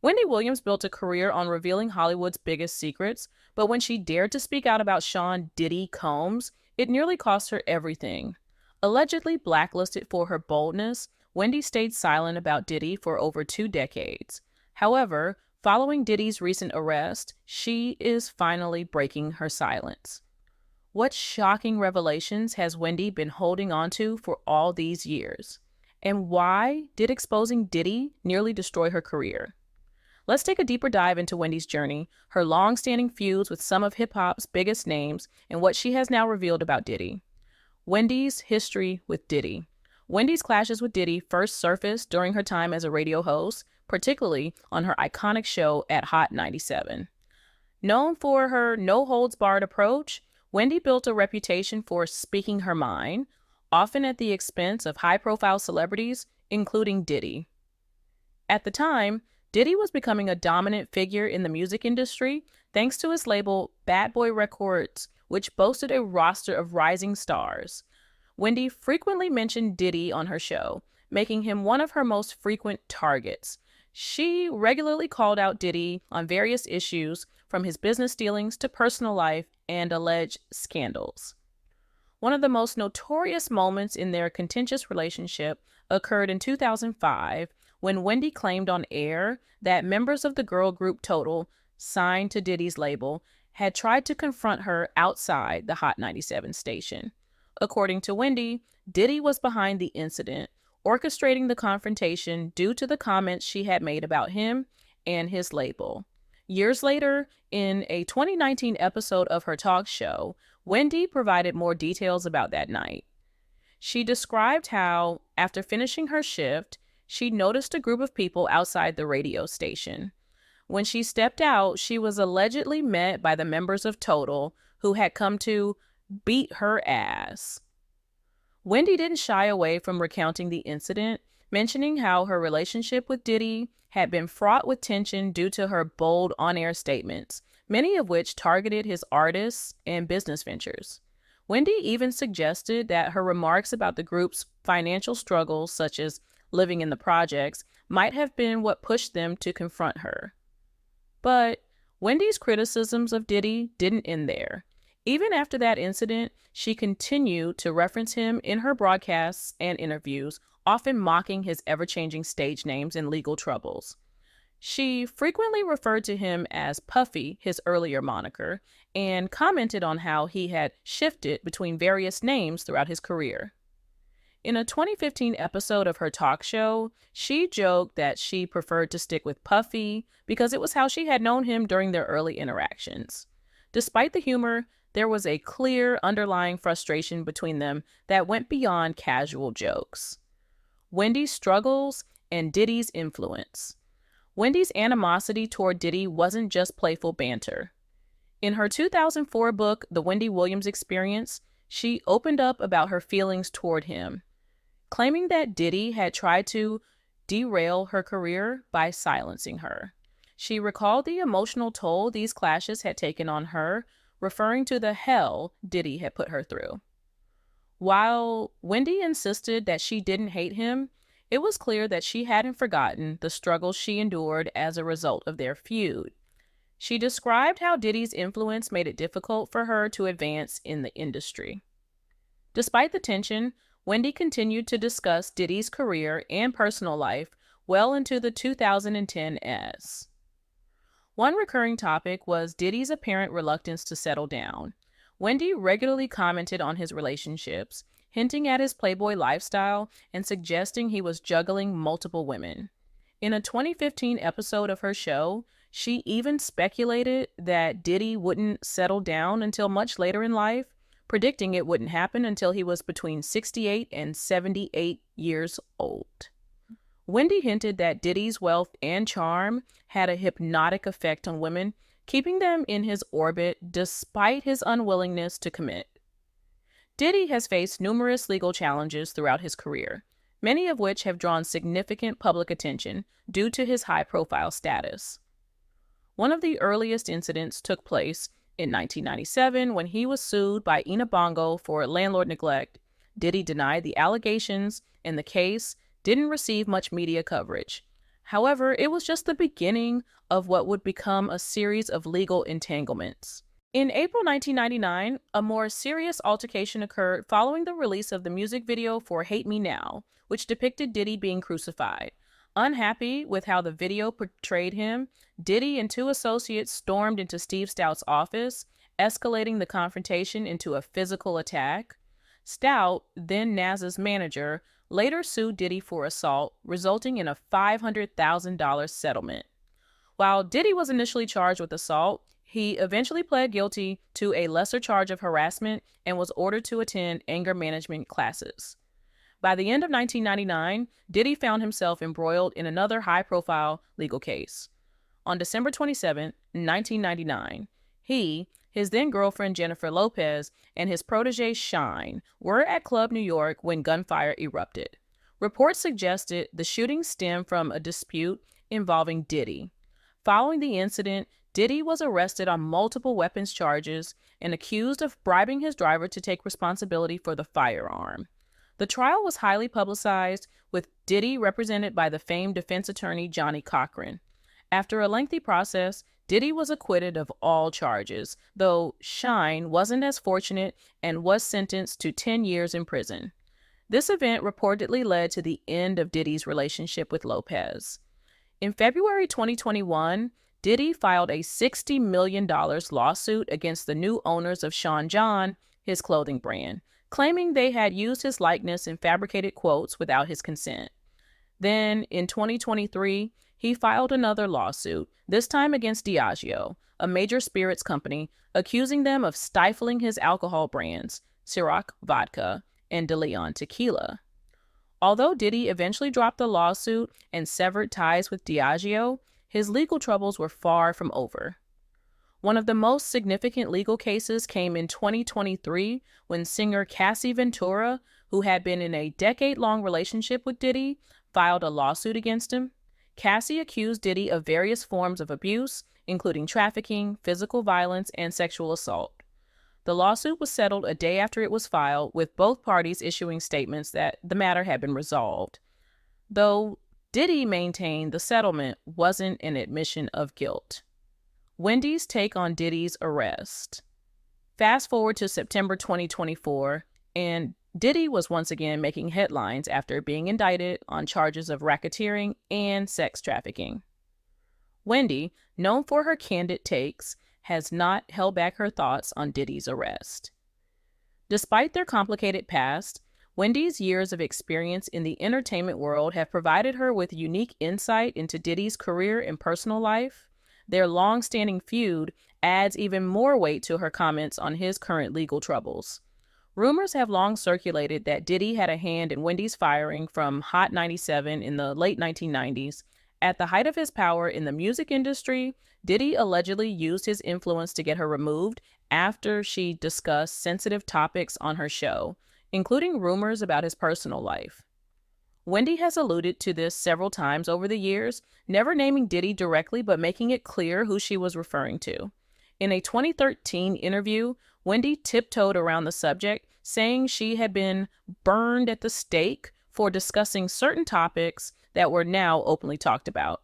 Wendy Williams built a career on revealing Hollywood's biggest secrets, but when she dared to speak out about Sean Diddy Combs, it nearly cost her everything. Allegedly blacklisted for her boldness, Wendy stayed silent about Diddy for over 2 decades. However, following Diddy's recent arrest, she is finally breaking her silence. What shocking revelations has Wendy been holding on to for all these years? And why did exposing Diddy nearly destroy her career? Let's take a deeper dive into Wendy's journey, her long-standing feuds with some of hip-hop's biggest names, and what she has now revealed about Diddy. Wendy's history with Diddy. Wendy's clashes with Diddy first surfaced during her time as a radio host, particularly on her iconic show at Hot 97. Known for her no-holds-barred approach, Wendy built a reputation for speaking her mind, often at the expense of high-profile celebrities, including Diddy. At the time, Diddy was becoming a dominant figure in the music industry thanks to his label Bad Boy Records, which boasted a roster of rising stars. Wendy frequently mentioned Diddy on her show, making him one of her most frequent targets. She regularly called out Diddy on various issues, from his business dealings to personal life and alleged scandals. One of the most notorious moments in their contentious relationship occurred in 2005 when Wendy claimed on air that members of the girl group Total, signed to Diddy's label, had tried to confront her outside the Hot 97 station. According to Wendy, Diddy was behind the incident, orchestrating the confrontation due to the comments she had made about him and his label. Years later, in a 2019 episode of her talk show, Wendy provided more details about that night. She described how, after finishing her shift, she noticed a group of people outside the radio station. When she stepped out, she was allegedly met by the members of Total, who had come to beat her ass. Wendy didn't shy away from recounting the incident, mentioning how her relationship with Diddy had been fraught with tension due to her bold on-air statements, many of which targeted his artists and business ventures. Wendy even suggested that her remarks about the group's financial struggles, such as living in the projects, might have been what pushed them to confront her. But Wendy's criticisms of Diddy didn't end there. Even after that incident, she continued to reference him in her broadcasts and interviews, often mocking his ever-changing stage names and legal troubles. She frequently referred to him as Puffy, his earlier moniker, and commented on how he had shifted between various names throughout his career. In a 2015 episode of her talk show, she joked that she preferred to stick with Puffy because it was how she had known him during their early interactions. Despite the humor, there was a clear underlying frustration between them that went beyond casual jokes. Wendy's struggles and Diddy's influence. Wendy's animosity toward Diddy wasn't just playful banter. In her 2004 book, The Wendy Williams Experience, she opened up about her feelings toward him, claiming that Diddy had tried to derail her career by silencing her. She recalled the emotional toll these clashes had taken on her, referring to the hell Diddy had put her through. While Wendy insisted that she didn't hate him, it was clear that she hadn't forgotten the struggles she endured as a result of their feud. She described how Diddy's influence made it difficult for her to advance in the industry. Despite the tension, Wendy continued to discuss Diddy's career and personal life well into the 2010s. One recurring topic was Diddy's apparent reluctance to settle down. Wendy regularly commented on his relationships, hinting at his playboy lifestyle and suggesting he was juggling multiple women. In a 2015 episode of her show, she even speculated that Diddy wouldn't settle down until much later in life, predicting it wouldn't happen until he was between 68 and 78 years old. Wendy hinted that Diddy's wealth and charm had a hypnotic effect on women, keeping them in his orbit despite his unwillingness to commit. Diddy has faced numerous legal challenges throughout his career, many of which have drawn significant public attention due to his high-profile status. One of the earliest incidents took place in 1997 when he was sued by Ina Bongo for landlord neglect. Diddy denied the allegations, and the case didn't receive much media coverage. However, it was just the beginning of what would become a series of legal entanglements. In April 1999, a more serious altercation occurred following the release of the music video for Hate Me Now, which depicted Diddy being crucified. Unhappy with how the video portrayed him, Diddy and two associates stormed into Steve Stout's office, escalating the confrontation into a physical attack. Stout, then Nas's manager, later sued Diddy for assault, resulting in a $500,000 settlement. While Diddy was initially charged with assault, he eventually pled guilty to a lesser charge of harassment and was ordered to attend anger management classes. By the end of 1999, Diddy found himself embroiled in another high-profile legal case. On December 27, 1999, he, his then-girlfriend Jennifer Lopez, and his protege Shine were at Club New York when gunfire erupted. Reports suggested the shooting stemmed from a dispute involving Diddy. Following the incident, Diddy was arrested on multiple weapons charges and accused of bribing his driver to take responsibility for the firearm. The trial was highly publicized, with Diddy represented by the famed defense attorney Johnny Cochran. After a lengthy process, Diddy was acquitted of all charges, though Shine wasn't as fortunate and was sentenced to 10 years in prison. This event reportedly led to the end of Diddy's relationship with Lopez. In February 2021, Diddy filed a $60 million lawsuit against the new owners of Sean John, his clothing brand, claiming they had used his likeness in fabricated quotes without his consent. Then, in 2023, he filed another lawsuit, this time against Diageo, a major spirits company, accusing them of stifling his alcohol brands, Ciroc Vodka and De Leon Tequila. Although Diddy eventually dropped the lawsuit and severed ties with Diageo, his legal troubles were far from over. One of the most significant legal cases came in 2023 when singer Cassie Ventura, who had been in a decade-long relationship with Diddy, filed a lawsuit against him. Cassie accused Diddy of various forms of abuse, including trafficking, physical violence, and sexual assault. The lawsuit was settled a day after it was filed, with both parties issuing statements that the matter had been resolved. Though Diddy maintained the settlement wasn't an admission of guilt. Wendy's take on Diddy's arrest. Fast forward to September 2024, and Diddy was once again making headlines after being indicted on charges of racketeering and sex trafficking. Wendy, known for her candid takes, has not held back her thoughts on Diddy's arrest. Despite their complicated past, Wendy's years of experience in the entertainment world have provided her with unique insight into Diddy's career and personal life. Their long-standing feud adds even more weight to her comments on his current legal troubles. Rumors have long circulated that Diddy had a hand in Wendy's firing from Hot 97 in the late 1990s. At the height of his power in the music industry, Diddy allegedly used his influence to get her removed after she discussed sensitive topics on her show, including rumors about his personal life. Wendy has alluded to this several times over the years, never naming Diddy directly but making it clear who she was referring to. In a 2013 interview, Wendy tiptoed around the subject, saying she had been burned at the stake for discussing certain topics that were now openly talked about.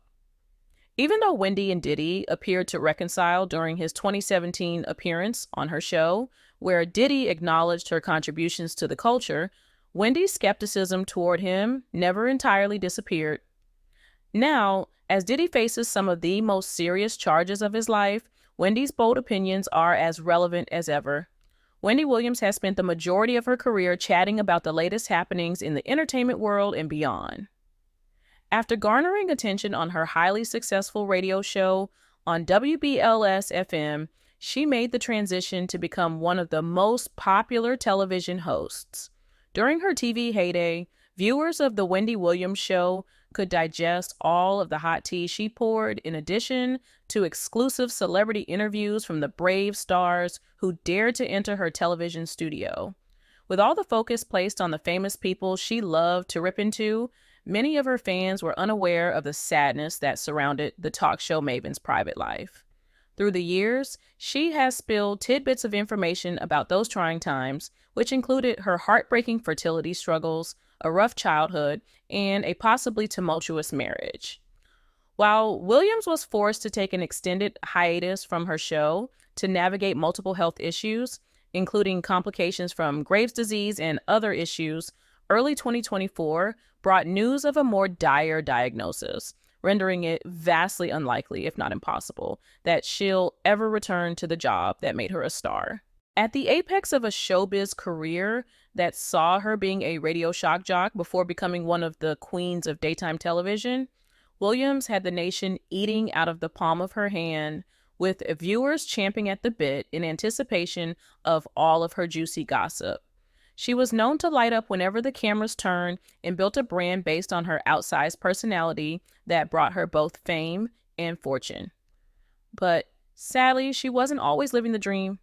Even though Wendy and Diddy appeared to reconcile during his 2017 appearance on her show, where Diddy acknowledged her contributions to the culture, Wendy's skepticism toward him never entirely disappeared. Now, as Diddy faces some of the most serious charges of his life, Wendy's bold opinions are as relevant as ever. Wendy Williams has spent the majority of her career chatting about the latest happenings in the entertainment world and beyond. After garnering attention on her highly successful radio show on WBLS-FM, she made the transition to become one of the most popular television hosts. During her TV heyday, viewers of The Wendy Williams Show could digest all of the hot tea she poured, in addition to exclusive celebrity interviews from the brave stars who dared to enter her television studio. With all the focus placed on the famous people she loved to rip into, many of her fans were unaware of the sadness that surrounded the talk show maven's private life. Through the years, she has spilled tidbits of information about those trying times, which included her heartbreaking fertility struggles, a rough childhood, and a possibly tumultuous marriage. While Williams was forced to take an extended hiatus from her show to navigate multiple health issues, including complications from Graves' disease and other issues, early 2024 brought news of a more dire diagnosis, rendering it vastly unlikely, if not impossible, that she'll ever return to the job that made her a star. At the apex of a showbiz career that saw her being a radio shock jock before becoming one of the queens of daytime television, Williams had the nation eating out of the palm of her hand, with viewers champing at the bit in anticipation of all of her juicy gossip. She was known to light up whenever the cameras turned and built a brand based on her outsized personality that brought her both fame and fortune. But sadly, she wasn't always living the dream.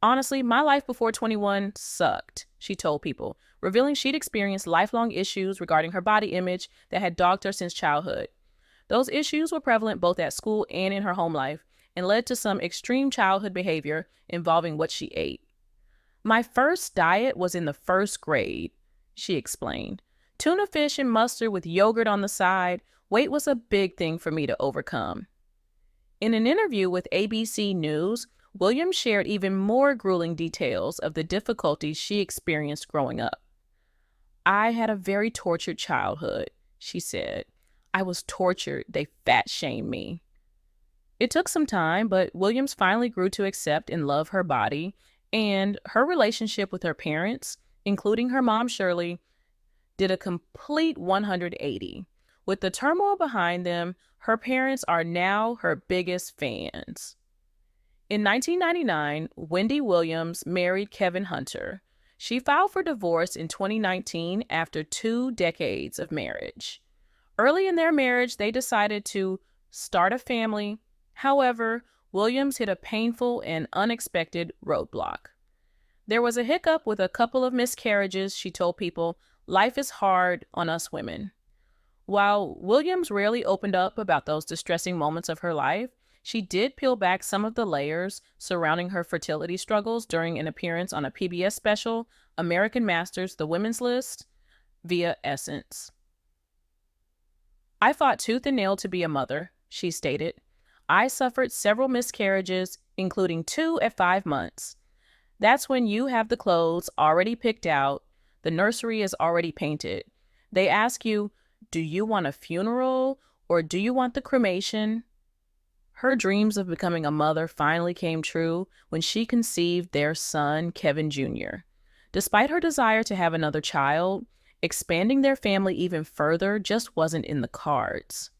Honestly, my life before 21 sucked, she told people, revealing she'd experienced lifelong issues regarding her body image that had dogged her since childhood. Those issues were prevalent both at school and in her home life and led to some extreme childhood behavior involving what she ate. My first diet was in the first grade, she explained. Tuna fish and mustard with yogurt on the side. Weight was a big thing for me to overcome. In an interview with ABC News, Williams shared even more grueling details of the difficulties she experienced growing up. I had a very tortured childhood, she said. I was tortured. They fat shamed me. It took some time, but Williams finally grew to accept and love her body, and her relationship with her parents, including her mom Shirley, did a complete 180. With the turmoil behind them, her parents are now her biggest fans. In 1999, Wendy Williams married Kevin Hunter. She filed for divorce in 2019 after 2 decades of marriage. Early in their marriage, they decided to start a family. However, Williams hit a painful and unexpected roadblock. There was a hiccup with a couple of miscarriages, she told people. Life is hard on us women. While Williams rarely opened up about those distressing moments of her life, she did peel back some of the layers surrounding her fertility struggles during an appearance on a PBS special, American Masters: The Women's List, via Essence. I fought tooth and nail to be a mother, she stated. I suffered several miscarriages, including 2 at 5 months. That's when you have the clothes already picked out, the nursery is already painted. They ask you, do you want a funeral or do you want the cremation? Her dreams of becoming a mother finally came true when she conceived their son, Kevin Jr. Despite her desire to have another child, expanding their family even further just wasn't in the cards.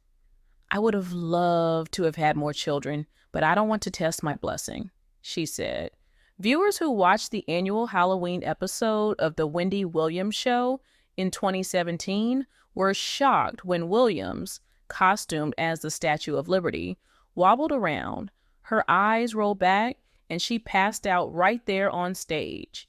I would have loved to have had more children, but I don't want to test my blessing, she said. Viewers who watched the annual Halloween episode of The Wendy Williams Show in 2017 were shocked when Williams, costumed as the Statue of Liberty, wobbled around, her eyes rolled back, and she passed out right there on stage.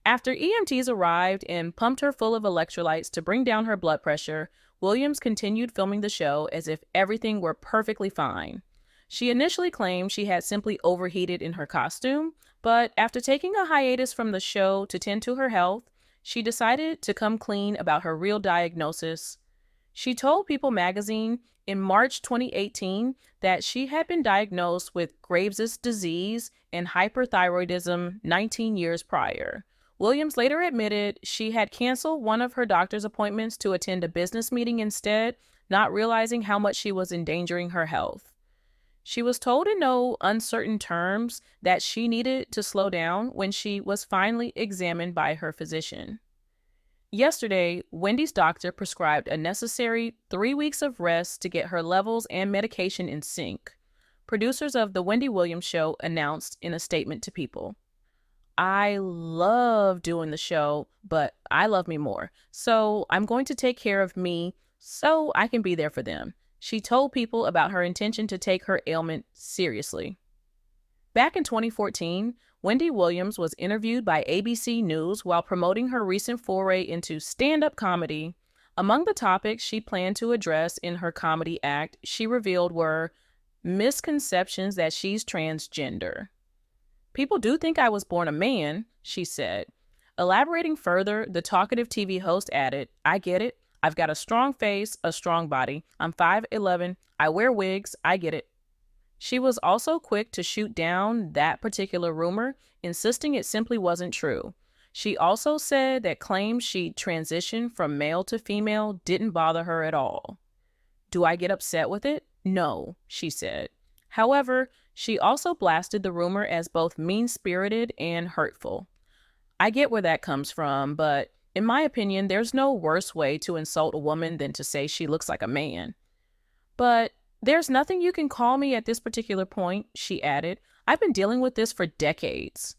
After EMTs arrived and pumped her full of electrolytes to bring down her blood pressure, Williams continued filming the show as if everything were perfectly fine. She initially claimed she had simply overheated in her costume, but after taking a hiatus from the show to tend to her health, she decided to come clean about her real diagnosis. She told People magazine in March 2018 that she had been diagnosed with Graves' disease and hyperthyroidism 19 years prior. Williams later admitted she had canceled one of her doctor's appointments to attend a business meeting instead, not realizing how much she was endangering her health. She was told in no uncertain terms that she needed to slow down when she was finally examined by her physician. Yesterday, Wendy's doctor prescribed a necessary 3 weeks of rest to get her levels and medication in sync. Producers of The Wendy Williams Show announced in a statement to People, I love doing the show, but I love me more. So I'm going to take care of me so I can be there for them. She told People about her intention to take her ailment seriously. Back in 2014, Wendy Williams was interviewed by ABC News while promoting her recent foray into stand-up comedy. Among the topics she planned to address in her comedy act, she revealed were misconceptions that she's transgender. People do think I was born a man, she said. Elaborating further, the talkative TV host added, I get it. I've got a strong face, a strong body. I'm 5'11. I wear wigs. I get it. She was also quick to shoot down that particular rumor, insisting it simply wasn't true. She also said that claims she transitioned from male to female didn't bother her at all. Do I get upset with it? No, she said. However, she also blasted the rumor as both mean-spirited and hurtful. I get where that comes from, but in my opinion, there's no worse way to insult a woman than to say she looks like a man. But there's nothing you can call me at this particular point, she added. I've been dealing with this for decades.